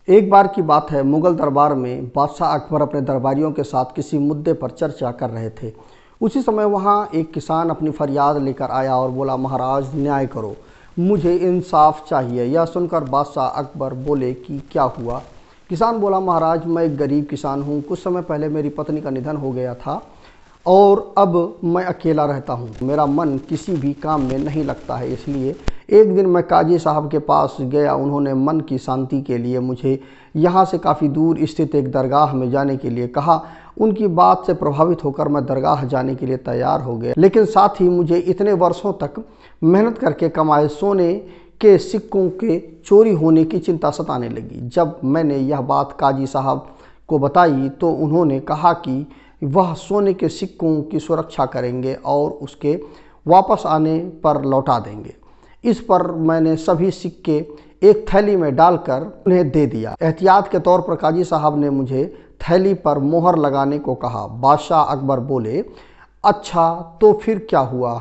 एक बार की बात है, मुगल दरबार में बादशाह अकबर अपने दरबारियों के साथ किसी मुद्दे पर चर्चा कर रहे थे। उसी समय वहाँ एक किसान अपनी फरियाद लेकर आया और बोला, महाराज न्याय करो, मुझे इंसाफ चाहिए। यह सुनकर बादशाह अकबर बोले कि क्या हुआ? किसान बोला, महाराज मैं एक गरीब किसान हूँ। कुछ समय पहले मेरी पत्नी का निधन हो गया था और अब मैं अकेला रहता हूँ। मेरा मन किसी भी काम में नहीं लगता है। इसलिए एक दिन मैं काजी साहब के पास गया। उन्होंने मन की शांति के लिए मुझे यहाँ से काफ़ी दूर स्थित एक दरगाह में जाने के लिए कहा। उनकी बात से प्रभावित होकर मैं दरगाह जाने के लिए तैयार हो गया, लेकिन साथ ही मुझे इतने वर्षों तक मेहनत करके कमाए सोने के सिक्कों के चोरी होने की चिंता सताने लगी। जब मैंने यह बात काजी साहब को बताई तो उन्होंने कहा कि वह सोने के सिक्कों की सुरक्षा करेंगे और उसके वापस आने पर लौटा देंगे। इस पर मैंने सभी सिक्के एक थैली में डालकर उन्हें दे दिया। एहतियात के तौर पर काजी साहब ने मुझे थैली पर मोहर लगाने को कहा। बादशाह अकबर बोले, अच्छा तो फिर क्या हुआ?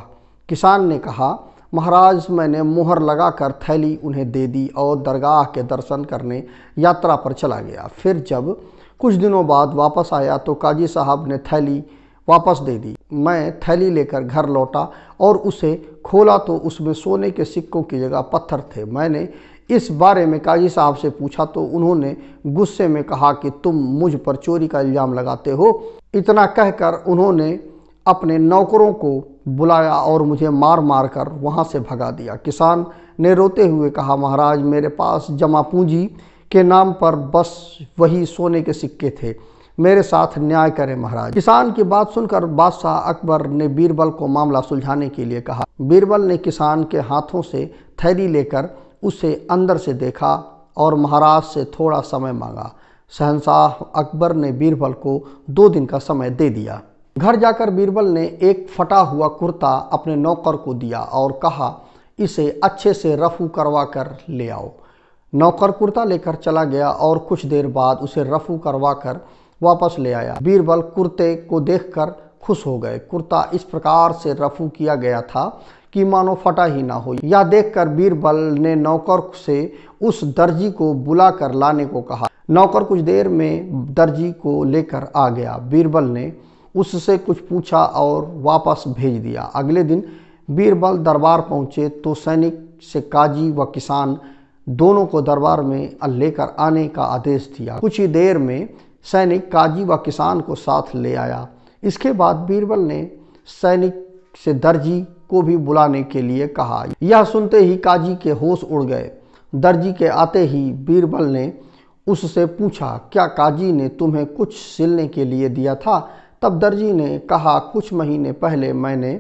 किसान ने कहा, महाराज मैंने मोहर लगाकर थैली उन्हें दे दी और दरगाह के दर्शन करने यात्रा पर चला गया। फिर जब कुछ दिनों बाद वापस आया तो काजी साहब ने थैली वापस दे दी। मैं थैली लेकर घर लौटा और उसे खोला तो उसमें सोने के सिक्कों की जगह पत्थर थे। मैंने इस बारे में काजी साहब से पूछा तो उन्होंने गुस्से में कहा कि तुम मुझ पर चोरी का इल्ज़ाम लगाते हो। इतना कहकर उन्होंने अपने नौकरों को बुलाया और मुझे मार मार कर वहाँ से भगा दिया। किसान ने रोते हुए कहा, महाराज मेरे पास जमा पूंजी के नाम पर बस वही सोने के सिक्के थे, मेरे साथ न्याय करें महाराज। किसान की बात सुनकर बादशाह अकबर ने बीरबल को मामला सुलझाने के लिए कहा। बीरबल ने किसान के हाथों से थैली लेकर उसे अंदर से देखा और महाराज से थोड़ा समय मांगा। शहंशाह अकबर ने बीरबल को 2 दिन का समय दे दिया। घर जाकर बीरबल ने एक फटा हुआ कुर्ता अपने नौकर को दिया और कहा, इसे अच्छे से रफू करवा कर ले आओ। नौकर कुर्ता लेकर चला गया और कुछ देर बाद उसे रफू करवा कर वापस ले आया। बीरबल कुर्ते को देखकर खुश हो गए। कुर्ता इस प्रकार से रफू किया गया था कि मानो फटा ही ना हो। यह देखकर बीरबल ने नौकर से उस दर्जी को बुला कर लाने को कहा। नौकर कुछ देर में दर्जी को लेकर आ गया। बीरबल ने उससे कुछ पूछा और वापस भेज दिया। अगले दिन बीरबल दरबार पहुंचे तो सैनिक से काजी व किसान दोनों को दरबार में लेकर आने का आदेश दिया। कुछ ही देर में सैनिक काजी व किसान को साथ ले आया। इसके बाद बीरबल ने सैनिक से दर्जी को भी बुलाने के लिए कहा। यह सुनते ही काजी के होश उड़ गए। दर्जी के आते ही बीरबल ने उससे पूछा, क्या काजी ने तुम्हें कुछ सिलने के लिए दिया था? तब दर्जी ने कहा, कुछ महीने पहले मैंने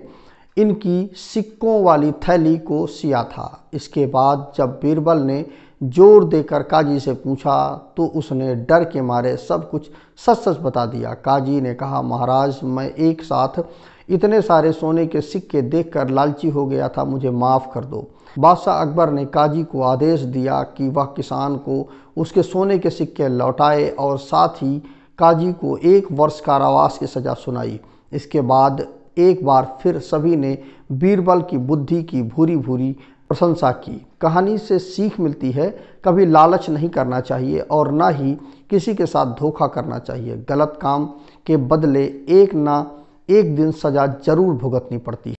इनकी सिक्कों वाली थैली को सिया था। इसके बाद जब बीरबल ने जोर देकर काजी से पूछा तो उसने डर के मारे सब कुछ सच सच बता दिया। काजी ने कहा, महाराज मैं एक साथ इतने सारे सोने के सिक्के देखकर लालची हो गया था, मुझे माफ़ कर दो। बादशाह अकबर ने काजी को आदेश दिया कि वह किसान को उसके सोने के सिक्के लौटाए और साथ ही काजी को 1 वर्ष कारावास की सज़ा सुनाई। इसके बाद एक बार फिर सभी ने बीरबल की बुद्धि की भूरी भूरी प्रशंसा की। कहानी से सीख मिलती है, कभी लालच नहीं करना चाहिए और ना ही किसी के साथ धोखा करना चाहिए। गलत काम के बदले एक ना एक दिन सज़ा जरूर भुगतनी पड़ती है।